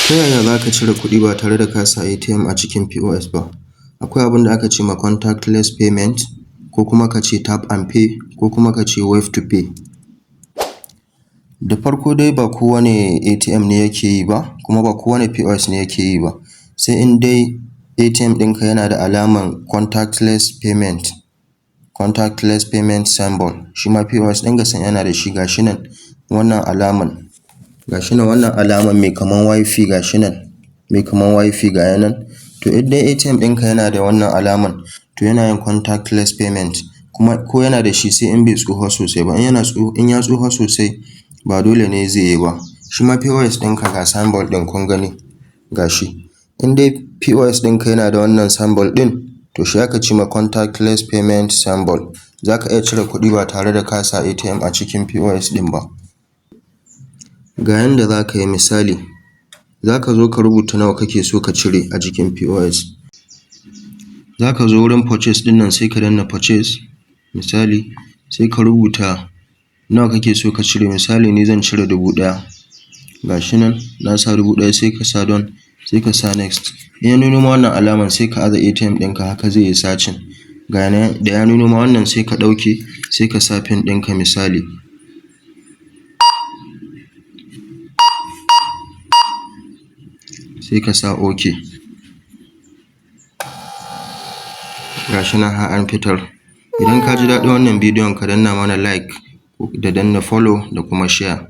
Ta yaya za ka cire kuɗi ba tare da ka sa ATM a cikin POS ba? Akwai abin da aka ce ma contactless payment, ko kuma ka ce tap and pay, ko kuma ka ce wave to pay. Da farko dai ba kowane ATM ne yake yi ba, kuma ba kowane POS ne yake yi ba. Sai in dai ATM ɗinka yana da alaman contactless payment symbol. Shi ma POS ɗin gasan yana da shi, gashi nan wannan alaman. Gashi nan wannan alaman mai kaman wifi, gashi nan mai kaman wifi ga yanan. To in dai ATM ɗinka yana da wannan alaman, to yana yin contactless payment. Kuma ko yana da shi sai in bai tsufa sosai ba. In ya tsufa sosai ba dole ne zai yi ba. Shi ma POS ɗinka ga symbol ɗin kun gani, gashi. In dai POS ɗinka yana da wannan symbol ɗin, to shi aka ce ma contactless payment symbol. Za ka iya cire kuɗi ba tare da ka sa ATM a cikin POS ɗin ba. Ga yanda za ka yi, misali, za ka zo ka rubuta nawa kake so ka cire a jikin POS. Za ka zo wurin purchase ɗin nan sai ka danna purchase, misali, sai ka rubuta nawa kake so ka cire. Misali ni zan cire 1000. Gashi nan na sa 1000, sai ka sa done, sai ka sa next. In ya nuno ma wannan alaman sai ka aza ATM ɗinka, haka zai yi searching. Ga nan da ya nuno ma wannan sai ka ɗauke, sai ka sa pin ɗinka misali. Sai ka sa OK. Gashi nan har an fitar. Idan ka ji daɗin wannan bidiyon ka danna mana like da danna follow da kuma share.